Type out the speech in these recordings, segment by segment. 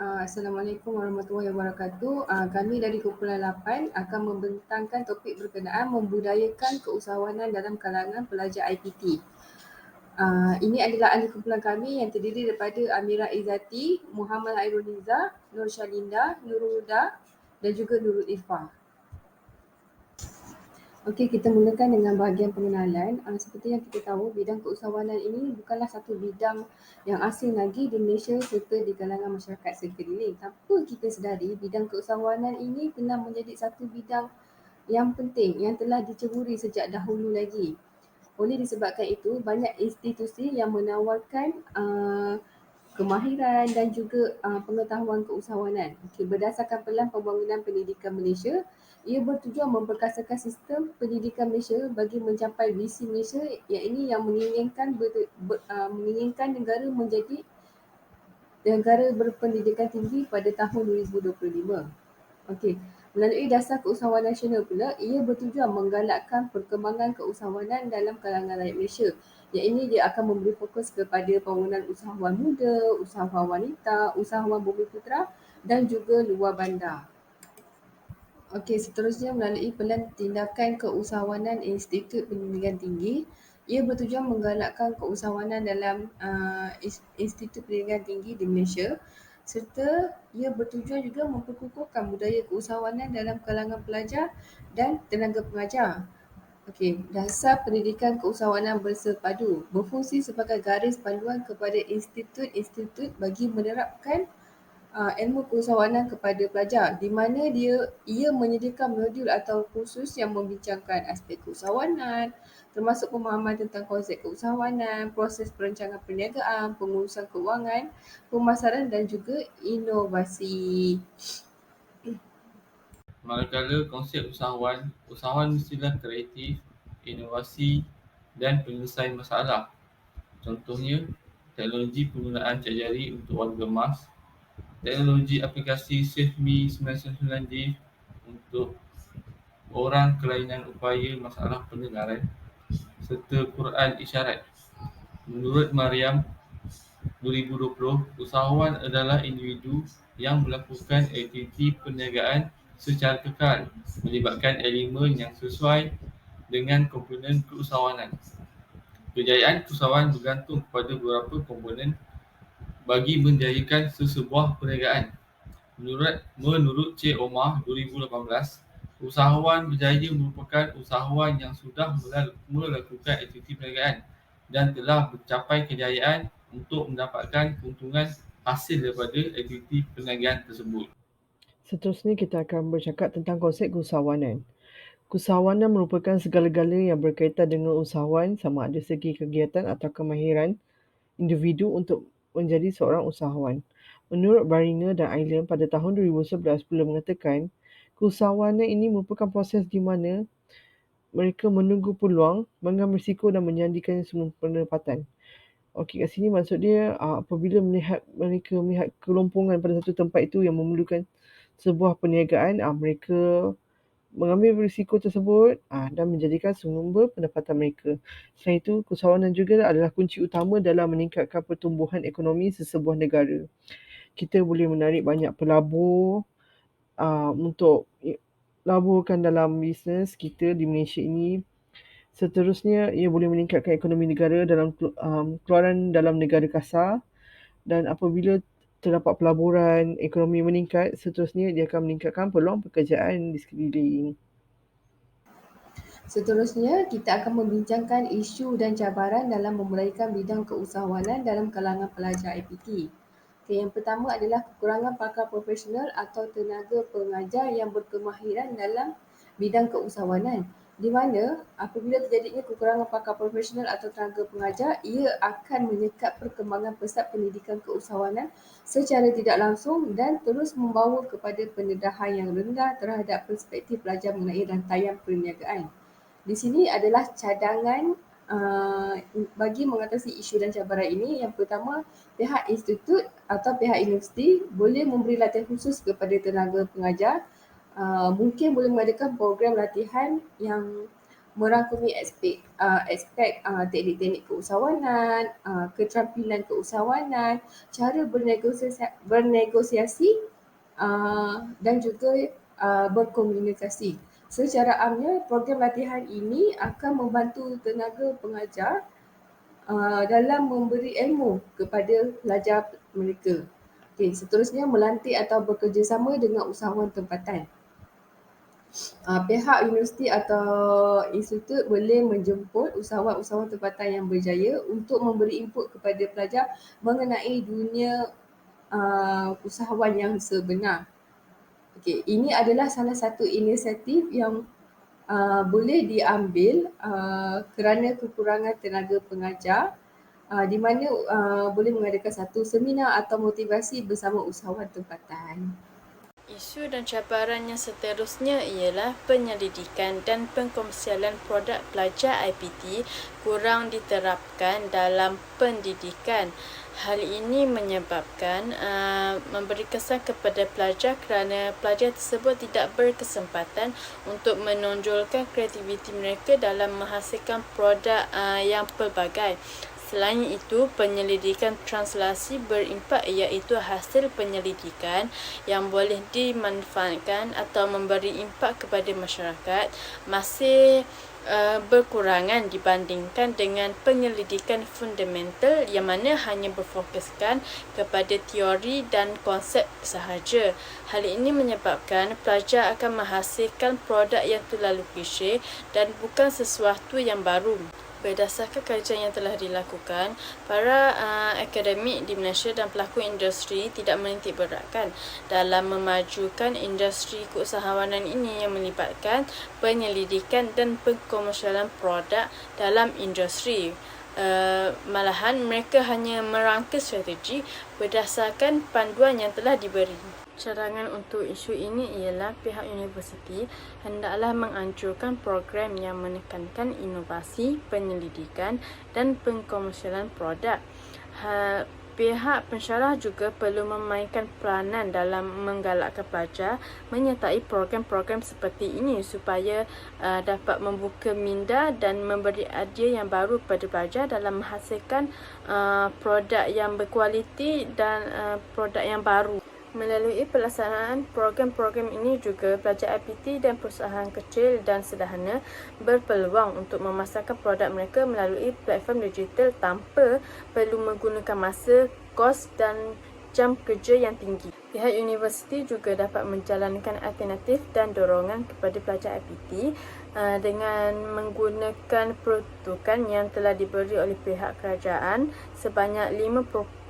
Assalamualaikum warahmatullahi wabarakatuh. Kami dari kumpulan 8 akan membentangkan topik berkenaan membudayakan keusahawanan dalam kalangan pelajar IPT. Ini adalah ahli kumpulan kami yang terdiri daripada Amira Izzati, Muhammad Hairul Niza, Nur Shalinda, Nurul Huda dan juga Nurul Irfah. Okey, kita mulakan dengan bahagian pengenalan. Seperti yang kita tahu, bidang keusahawanan ini bukanlah satu bidang yang asing lagi di Malaysia serta di kalangan masyarakat sekeliling. Tanpa kita sedari, bidang keusahawanan ini telah menjadi satu bidang yang penting yang telah diceburi sejak dahulu lagi. Oleh disebabkan itu, banyak institusi yang menawarkan kemahiran dan juga pengetahuan keusahawanan. Berdasarkan Pelan Pembangunan Pendidikan Malaysia, ia bertujuan memperkasakan sistem pendidikan Malaysia bagi mencapai visi Malaysia yang menginginkan negara menjadi negara berpendidikan tinggi pada tahun 2025. Okey, melalui dasar keusahawanan nasional pula, ia bertujuan menggalakkan perkembangan keusahawanan dalam kalangan rakyat Malaysia. Dia akan memberi fokus kepada pembangunan usahawan muda, usahawan wanita, usahawan bumiputera dan juga luar bandar. Okey, seterusnya melalui Pelan Tindakan Keusahawanan Institut Pendidikan Tinggi, ia bertujuan menggalakkan keusahawanan dalam Institut Pendidikan Tinggi di Malaysia serta ia bertujuan juga memperkukuhkan budaya keusahawanan dalam kalangan pelajar dan tenaga pengajar. Okey, dasar pendidikan keusahawanan bersepadu berfungsi sebagai garis panduan kepada institut-institut bagi menerapkan ilmu keusahawanan kepada pelajar di mana ia menyediakan modul atau kursus yang membincangkan aspek keusahawanan termasuk pemahaman tentang konsep keusahawanan, proses perancangan perniagaan, pengurusan kewangan, pemasaran dan juga inovasi. Manakala konsep usahawan mestilah kreatif, inovasi dan penyelesaian masalah. Contohnya, teknologi penggunaan cak jari untuk warga emas, teknologi aplikasi SafeMe 999D untuk orang kelainan upaya masalah pendengaran, serta Quran isyarat. Menurut Maryam 2020, usahawan adalah individu yang melakukan aktiviti perniagaan secara kekal melibatkan elemen yang sesuai dengan komponen keusahawanan. Kejayaan keusahawan bergantung kepada beberapa komponen bagi menjayakan sesebuah perniagaan. Menurut Cik Omar 2018, usahawan berjaya merupakan usahawan yang sudah melakukan aktiviti perniagaan dan telah mencapai kejayaan untuk mendapatkan keuntungan hasil daripada aktiviti perniagaan tersebut. Seterusnya kita akan bercakap tentang konsep keusahawanan. Keusahawanan merupakan segala-galanya yang berkaitan dengan usahawan sama ada segi kegiatan atau kemahiran individu untuk menjadi seorang usahawan. Menurut Barina dan Island pada tahun 2011 beliau mengatakan, keusahawanan ini merupakan proses di mana mereka menunggu peluang, mengambil risiko dan menyandikan semua pendapatan. Okey, kat sini maksud dia apabila mereka melihat kelompongan pada satu tempat itu yang memerlukan sebuah perniagaan, mereka mengambil risiko tersebut dan menjadikan sumber pendapatan mereka. Selain itu, keusahawanan juga adalah kunci utama dalam meningkatkan pertumbuhan ekonomi sesebuah negara. Kita boleh menarik banyak pelabur untuk laburkan dalam bisnes kita di Malaysia ini. Seterusnya, ia boleh meningkatkan ekonomi negara dalam keluaran dalam negara kasar dan apabila terdapat pelaburan, ekonomi meningkat, seterusnya dia akan meningkatkan peluang pekerjaan di sekeliling. Seterusnya, kita akan membincangkan isu dan cabaran dalam memulaikan bidang keusahawanan dalam kalangan pelajar IPT. Okay, yang pertama adalah kekurangan pakar profesional atau tenaga pengajar yang berkemahiran dalam bidang keusahawanan. Di mana apabila terjadinya kekurangan pakar profesional atau tenaga pengajar, ia akan menyekat perkembangan pesat pendidikan keusahawanan secara tidak langsung dan terus membawa kepada pendedahan yang rendah terhadap perspektif pelajar mengenai rantaian perniagaan. Di sini adalah cadangan bagi mengatasi isu dan cabaran ini. Yang pertama, pihak institut atau pihak universiti boleh memberi latihan khusus kepada tenaga pengajar. Mungkin boleh mengadakan program latihan yang merangkumi aspek teknik-teknik keusahawanan, keterampilan keusahawanan, cara bernegosiasi dan juga berkomunikasi. Secara amnya, program latihan ini akan membantu tenaga pengajar dalam memberi ilmu kepada pelajar mereka. Okey, seterusnya melantik atau bekerjasama dengan usahawan tempatan. Pihak universiti atau institut boleh menjemput usahawan-usahawan tempatan yang berjaya untuk memberi input kepada pelajar mengenai dunia usahawan yang sebenar. Okey, ini adalah salah satu inisiatif yang boleh diambil kerana kekurangan tenaga pengajar, di mana boleh mengadakan satu seminar atau motivasi bersama usahawan tempatan. Isu dan cabaran yang seterusnya ialah penyelidikan dan pengkomersialan produk pelajar IPT kurang diterapkan dalam pendidikan. Hal ini menyebabkan memberi kesan kepada pelajar kerana pelajar tersebut tidak berkesempatan untuk menonjolkan kreativiti mereka dalam menghasilkan produk yang pelbagai. Selain itu, penyelidikan translasi berimpak iaitu hasil penyelidikan yang boleh dimanfaatkan atau memberi impak kepada masyarakat masih berkurangan dibandingkan dengan penyelidikan fundamental yang mana hanya berfokuskan kepada teori dan konsep sahaja. Hal ini menyebabkan pelajar akan menghasilkan produk yang terlalu klise dan bukan sesuatu yang baru. Berdasarkan kajian yang telah dilakukan, para akademik di Malaysia dan pelaku industri tidak menitik beratkan dalam memajukan industri keusahawanan ini yang melibatkan penyelidikan dan pengkomersialan produk dalam industri. Malahan mereka hanya merangka strategi berdasarkan panduan yang telah diberi. Cadangan untuk isu ini ialah pihak universiti hendaklah menganjurkan program yang menekankan inovasi, penyelidikan dan pengkomersialan produk. Pihak pensyarah juga perlu memainkan peranan dalam menggalakkan pelajar menyertai program-program seperti ini supaya dapat membuka minda dan memberi idea yang baru kepada pelajar dalam menghasilkan produk yang berkualiti dan produk yang baru. Melalui pelaksanaan program-program ini juga, pelajar IPT dan perusahaan kecil dan sederhana berpeluang untuk memasarkan produk mereka melalui platform digital tanpa perlu menggunakan masa, kos dan jam kerja yang tinggi. Pihak universiti juga dapat menjalankan alternatif dan dorongan kepada pelajar IPT dengan menggunakan peruntukan yang telah diberi oleh pihak kerajaan sebanyak 50%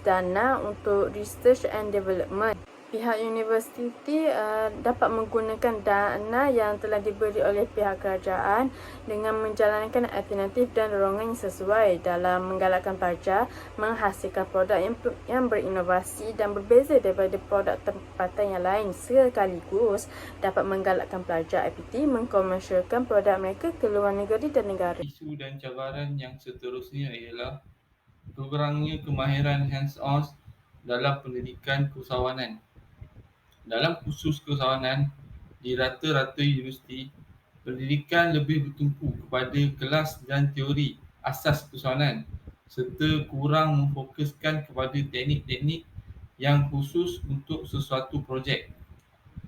dana untuk research and development. Pihak universiti dapat menggunakan dana yang telah diberi oleh pihak kerajaan dengan menjalankan alternatif dan dorongan yang sesuai dalam menggalakkan pelajar menghasilkan produk yang berinovasi dan berbeza daripada produk tempatan yang lain, sekaligus dapat menggalakkan pelajar IPT mengkomersialkan produk mereka ke luar negeri dan negara. Isu dan cabaran yang seterusnya ialah kurangnya kemahiran hands-on dalam pendidikan keusahawanan. Dalam kursus keusahawanan di rata-rata universiti, pendidikan lebih bertumpu kepada kelas dan teori asas keusahawanan serta kurang memfokuskan kepada teknik-teknik yang khusus untuk sesuatu projek.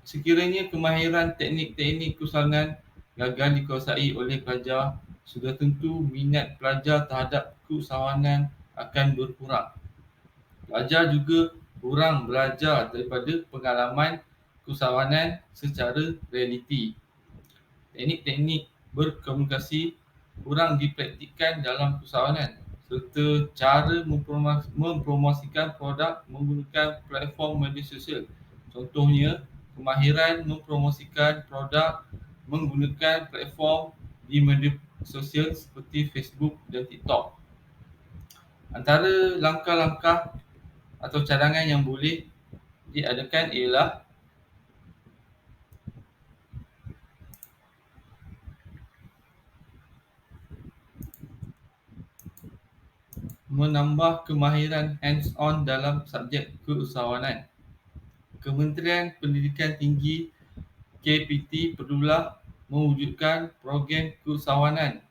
Sekiranya kemahiran teknik-teknik keusahawanan gagal dikuasai oleh pelajar, sudah tentu minat pelajar terhadap keusahawanan akan berkurang. Pelajar juga kurang belajar daripada pengalaman keusahawanan secara realiti. Teknik-teknik berkomunikasi kurang dipraktikkan dalam keusahawanan serta cara mempromosikan produk menggunakan platform media sosial. Contohnya, kemahiran mempromosikan produk menggunakan platform di media sosial seperti Facebook dan TikTok. Antara langkah-langkah atau cadangan yang boleh diadakan ialah menambah kemahiran hands-on dalam subjek keusahawanan. Kementerian Pendidikan Tinggi KPT perlulah mewujudkan program keusahawanan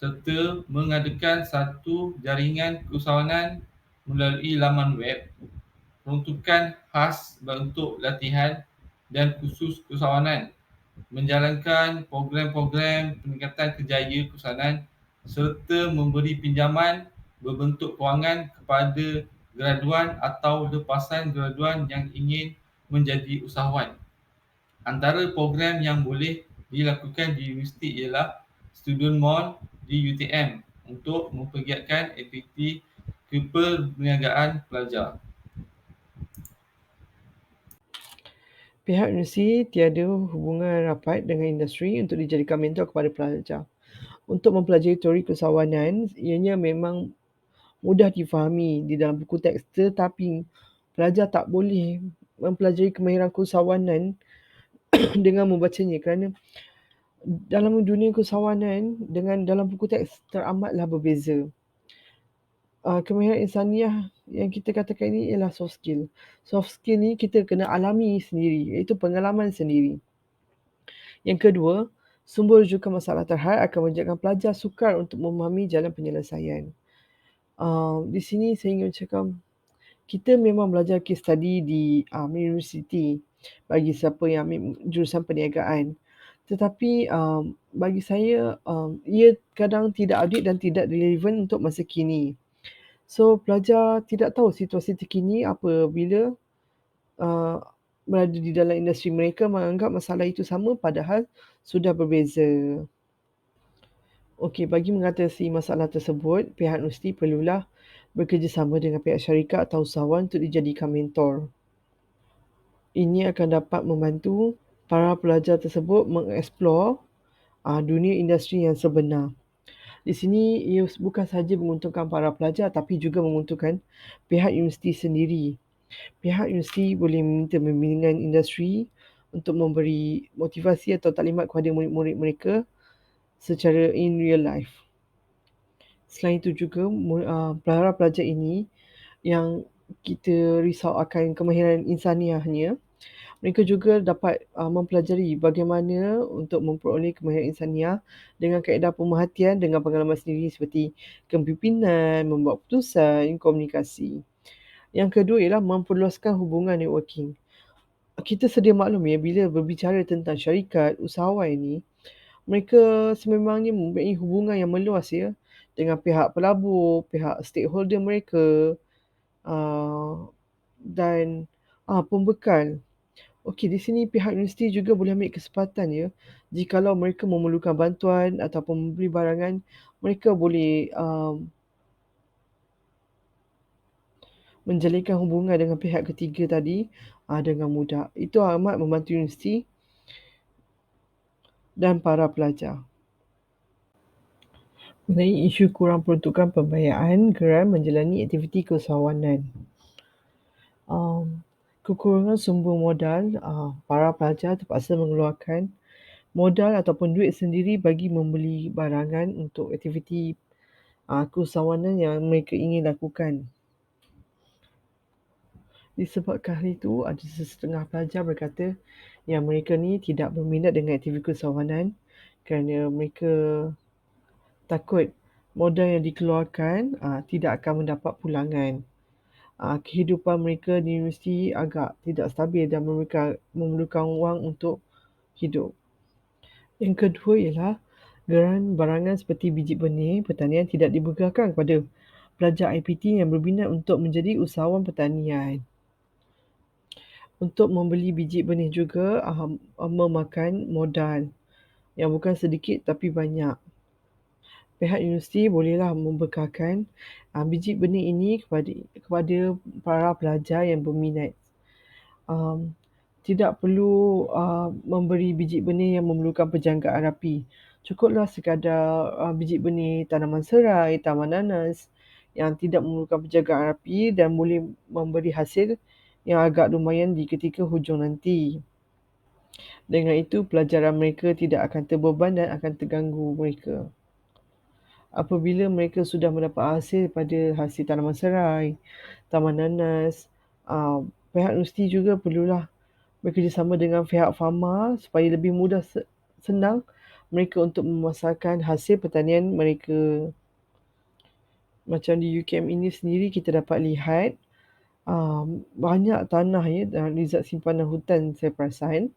serta mengadakan satu jaringan keusahawanan melalui laman web, peruntukan khas untuk latihan dan kursus keusahawanan, menjalankan program-program peningkatan kerjaya keusahawanan serta memberi pinjaman berbentuk kewangan kepada graduan atau lepasan graduan yang ingin menjadi usahawan. Antara program yang boleh dilakukan di universiti ialah Student Mall di UTM untuk mempergiatkan aktiviti keperniagaan pelajar. Pihak universiti tiada hubungan rapat dengan industri untuk dijadikan mentor kepada pelajar. Untuk mempelajari teori keusahawanan, ianya memang mudah difahami di dalam buku teks, tetapi pelajar tak boleh mempelajari kemahiran keusahawanan dengan membacanya, kerana dalam dunia keusahawanan dengan dalam buku teks teramatlah berbeza. Kemahiran insaniah yang kita katakan ini ialah soft skill. Soft skill ni kita kena alami sendiri, iaitu pengalaman sendiri. Yang kedua, sumber rujukan masalah terhad akan menjadikan pelajar sukar untuk memahami jalan penyelesaian. Di sini saya ingin cakap, kita memang belajar case study di universiti bagi siapa yang ambil jurusan perniagaan. Tetapi bagi saya, ia kadang tidak update dan tidak relevan untuk masa kini. So, pelajar tidak tahu situasi terkini apabila berada di dalam industri. Mereka menganggap masalah itu sama padahal sudah berbeza. Okey, bagi mengatasi masalah tersebut, pihak universiti perlulah bekerjasama dengan pihak syarikat atau usahawan untuk dijadikan mentor. Ini akan dapat membantu para pelajar tersebut mengeksplor dunia industri yang sebenar. Di sini ia bukan sahaja menguntungkan para pelajar tapi juga menguntungkan pihak universiti sendiri. Pihak universiti boleh meminta bimbingan industri untuk memberi motivasi atau taklimat kepada murid-murid mereka secara in real life. Selain itu juga para pelajar ini yang kita risau akan kemahiran insaniahnya, mereka juga dapat mempelajari bagaimana untuk memperoleh kemahiran insaniah dengan kaedah pemerhatian dengan pengalaman sendiri seperti kepimpinan, membuat keputusan, komunikasi. Yang kedua ialah memperluaskan hubungan networking. Kita sedia maklum ya, bila berbicara tentang syarikat, usahawan ini, mereka sememangnya mempunyai hubungan yang meluas ya dengan pihak pelabur, pihak stakeholder mereka dan pembekal. Okey, di sini pihak universiti juga boleh ambil kesempatan ya, jikalau mereka memerlukan bantuan ataupun membeli barangan, mereka boleh menjalinkan hubungan dengan pihak ketiga tadi dengan mudah. Itu amat membantu universiti dan para pelajar. Mengenai isu kurang peruntukan pembiayaan geran menjalani aktiviti keusahawanan. Kekurangan sumber modal, para pelajar terpaksa mengeluarkan modal ataupun duit sendiri bagi membeli barangan untuk aktiviti keusahawanan yang mereka ingin lakukan. Disebabkan hal itu, ada sesetengah pelajar berkata yang mereka ni tidak berminat dengan aktiviti keusahawanan kerana mereka takut modal yang dikeluarkan tidak akan mendapat pulangan. Kehidupan mereka di universiti agak tidak stabil dan memerlukan wang untuk hidup. Yang kedua ialah geran barangan seperti biji benih pertanian tidak dibekalkan kepada pelajar IPT yang berminat untuk menjadi usahawan pertanian. Untuk membeli biji benih juga memakan modal yang bukan sedikit tapi banyak. Pihak universiti bolehlah membekalkan biji benih ini kepada para pelajar yang berminat. Tidak perlu memberi biji benih yang memerlukan penjangkaan rapi. Cukuplah sekadar biji benih tanaman serai, tanaman nanas yang tidak memerlukan penjagaan rapi dan boleh memberi hasil yang agak lumayan di ketika hujung nanti. Dengan itu, pelajaran mereka tidak akan terbeban dan akan terganggu mereka. Apabila mereka sudah mendapat hasil pada hasil tanaman serai, taman nanas, pihak universiti juga perlulah bekerjasama dengan pihak farma supaya lebih mudah senang mereka untuk memasarkan hasil pertanian mereka. Macam di UKM ini sendiri kita dapat lihat banyak tanah dan Rizal Simpanan Hutan saya perasan.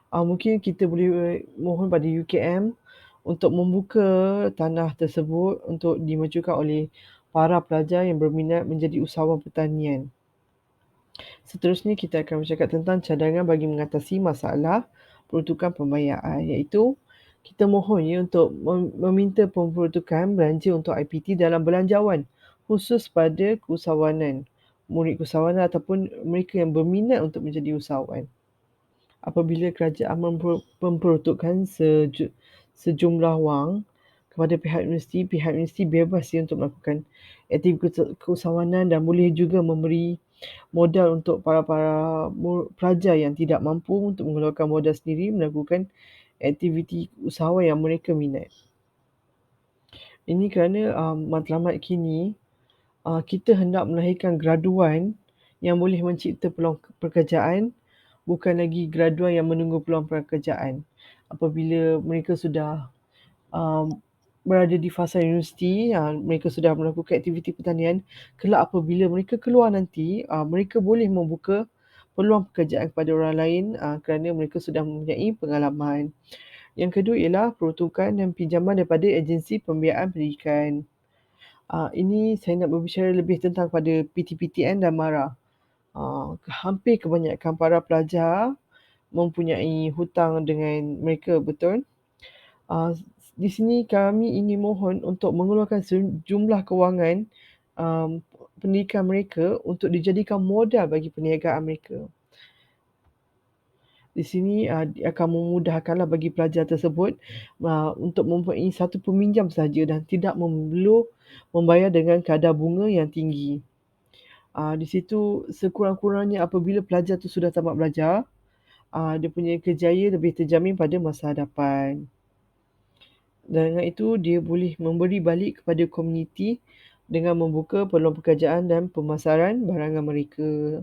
Mungkin kita boleh mohon pada UKM untuk membuka tanah tersebut untuk dimajukan oleh para pelajar yang berminat menjadi usahawan pertanian. Seterusnya kita akan bercakap tentang cadangan bagi mengatasi masalah peruntukan pembayaran, iaitu kita mohon untuk meminta pemperuntukan belanja untuk IPT dalam belanjawan khusus pada keusahawanan, murid keusahawanan ataupun mereka yang berminat untuk menjadi usahawan. Apabila kerajaan memperuntukkan sejumlah wang kepada pihak universiti bebas untuk melakukan aktiviti keusahawanan dan boleh juga memberi modal untuk para pelajar yang tidak mampu untuk mengeluarkan modal sendiri melakukan aktiviti usahawan yang mereka minat. Ini kerana matlamat kini kita hendak melahirkan graduan yang boleh mencipta peluang pekerjaan, bukan lagi graduan yang menunggu peluang pekerjaan. Apabila mereka sudah berada di fasa universiti, mereka sudah melakukan aktiviti pertanian, kelak apabila mereka keluar nanti, mereka boleh membuka peluang pekerjaan kepada orang lain kerana mereka sudah mempunyai pengalaman. Yang kedua ialah peruntukan dan pinjaman daripada agensi pembiayaan pendidikan. Ini saya nak berbicara lebih tentang pada PTPTN dan MARA. Hampir kebanyakan para pelajar mempunyai hutang dengan mereka, betul? Di sini kami ingin mohon untuk mengeluarkan sejumlah kewangan pendidikan mereka untuk dijadikan modal bagi perniagaan mereka. Di sini akan memudahkanlah bagi pelajar tersebut untuk mempunyai satu peminjam sahaja dan tidak perlu membayar dengan kadar bunga yang tinggi. Di situ sekurang-kurangnya apabila pelajar tu sudah tamat belajar, dia punya kerjaya lebih terjamin pada masa hadapan. Dan dengan itu dia boleh memberi balik kepada komuniti dengan membuka peluang pekerjaan dan pemasaran barangan mereka.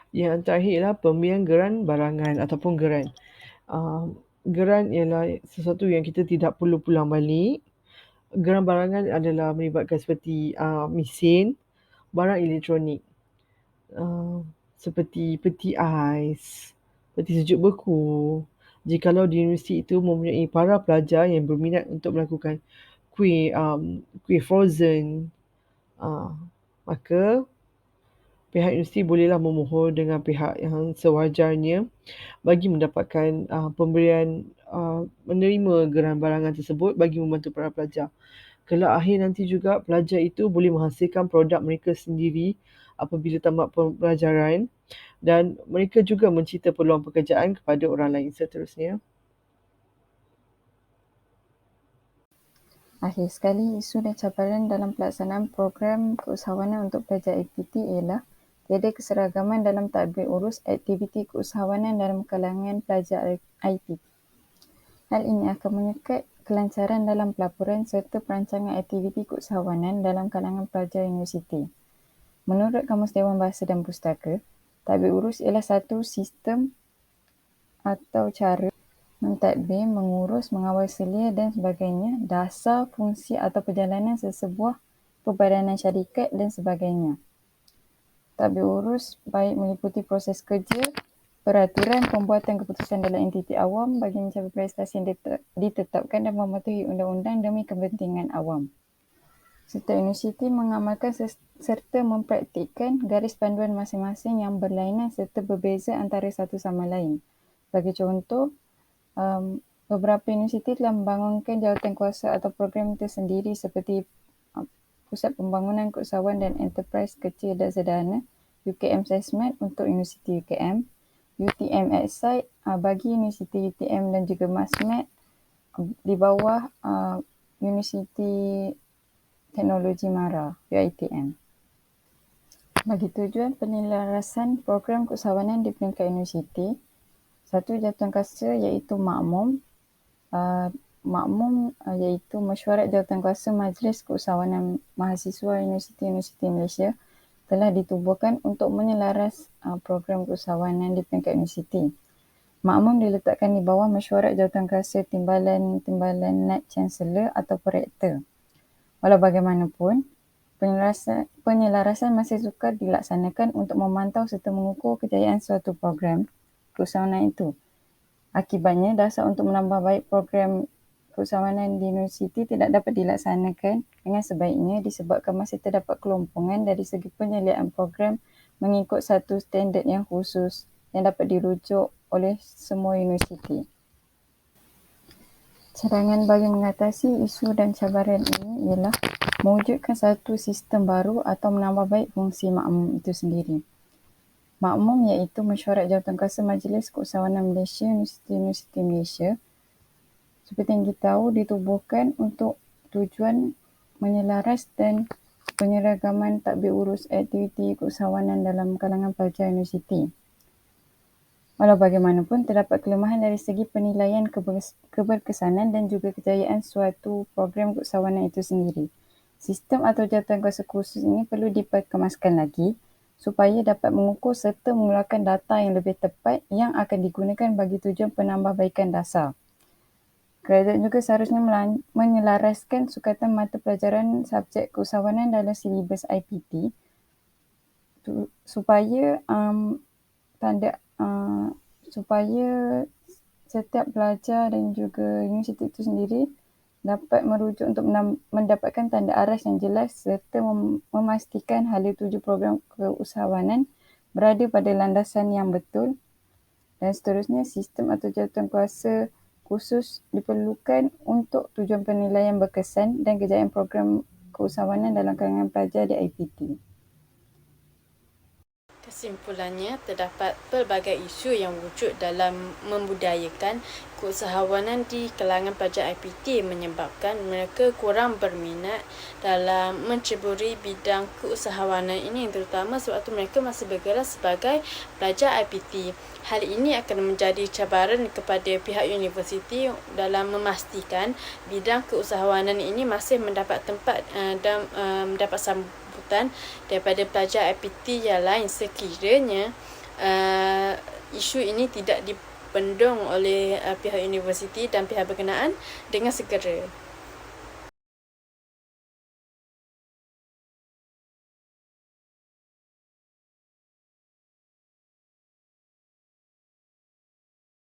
Yang terakhir ialah pemberian geran barangan ataupun geran. Geran ialah sesuatu yang kita tidak perlu pulang balik. Geran barangan adalah melibatkan seperti mesin, barang elektronik, seperti peti ais, peti sejuk beku. Jikalau di universiti itu mempunyai para pelajar yang berminat untuk melakukan kuih frozen, maka pihak universiti bolehlah memohon dengan pihak yang sewajarnya bagi mendapatkan pemberian menerima geran barangan tersebut bagi membantu para pelajar. Kelak akhir nanti juga pelajar itu boleh menghasilkan produk mereka sendiri apabila tamat pembelajaran dan mereka juga mencipta peluang pekerjaan kepada orang lain seterusnya. Akhir sekali, isu dan cabaran dalam pelaksanaan program keusahawanan untuk pelajar IPT ialah tiada keseragaman dalam tadbir urus aktiviti keusahawanan dalam kalangan pelajar IPT. Hal ini akan menyekat kelancaran dalam pelaporan serta perancangan aktiviti keusahawanan dalam kalangan pelajar universiti. Menurut Kamus Dewan Bahasa dan Pustaka, tadbir urus ialah satu sistem atau cara mentadbir, mengurus, mengawal selia dan sebagainya, dasar, fungsi atau perjalanan sesebuah perbadanan syarikat dan sebagainya. Tadbir urus baik meliputi proses kerja, peraturan, pembuatan keputusan dalam entiti awam bagi mencapai prestasi yang ditetapkan dan mematuhi undang-undang demi kepentingan awam. Setiap universiti mengamalkan serta mempraktikkan garis panduan masing-masing yang berlainan serta berbeza antara satu sama lain. Bagi contoh, beberapa universiti telah membangunkan jawatankuasa atau program tersendiri seperti Pusat Pembangunan Keusahawan dan Enterprise Kecil dan Sederhana UKM Sesmat untuk Universiti UKM, UTM Exide bagi Universiti UTM dan juga Masmat di bawah Universiti Teknologi MARA UiTM. Bagi tujuan penyelarasan program keusahawanan di peringkat universiti, satu jawatankuasa iaitu makmum. Makmum iaitu mesyuarat jawatankuasa Majlis Keusahawanan Mahasiswa Universiti-Universiti Malaysia telah ditubuhkan untuk menyelaras program keusahawanan di peringkat universiti. Makmum diletakkan di bawah mesyuarat jawatankuasa timbalan Naib Chancellor atau Prorektor. Walau bagaimanapun, penyelarasan masih sukar dilaksanakan untuk memantau serta mengukur kejayaan suatu program keusahawanan itu. Akibatnya, dasar untuk menambah baik program keusahawanan di universiti tidak dapat dilaksanakan dengan sebaiknya disebabkan masih terdapat kelompongan dari segi penyeliaan program mengikut satu standard yang khusus yang dapat dirujuk oleh semua universiti. Cadangan bagi mengatasi isu dan cabaran ini ialah mewujudkan satu sistem baru atau menambah baik fungsi makmum itu sendiri. Makmum iaitu mesyuarat jawatankuasa Majlis Keusahawanan Malaysia, Universiti-Universiti Malaysia. Seperti yang kita tahu, ditubuhkan untuk tujuan menyelaras dan penyeragaman tadbir urus aktiviti keusahawanan dalam kalangan pelajar universiti. Walau bagaimanapun, terdapat kelemahan dari segi penilaian keberkesanan dan juga kejayaan suatu program keusahawanan itu sendiri. Sistem atau jawatankuasa khusus ini perlu diperkemaskan lagi supaya dapat mengukur serta mengeluarkan data yang lebih tepat yang akan digunakan bagi tujuan penambahbaikan dasar. Kerajaan juga seharusnya menyelaraskan sukatan mata pelajaran subjek keusahawanan dalam silibus IPT supaya supaya setiap pelajar dan juga universiti itu sendiri dapat merujuk untuk mendapatkan tanda aras yang jelas serta memastikan hala tuju program keusahawanan berada pada landasan yang betul, dan seterusnya sistem atau jawatankuasa khusus diperlukan untuk tujuan penilaian berkesan dan kejayaan program keusahawanan dalam kalangan pelajar di IPT. Kesimpulannya, terdapat pelbagai isu yang wujud dalam membudayakan keusahawanan di kalangan pelajar IPT menyebabkan mereka kurang berminat dalam menceburi bidang keusahawanan ini, terutama sewaktu mereka masih bergerak sebagai pelajar IPT. Hal ini akan menjadi cabaran kepada pihak universiti dalam memastikan bidang keusahawanan ini masih mendapat tempat dan mendapat sambutan daripada pelajar IPT yang lain sekiranya isu ini tidak dibendung oleh pihak universiti dan pihak berkenaan dengan segera.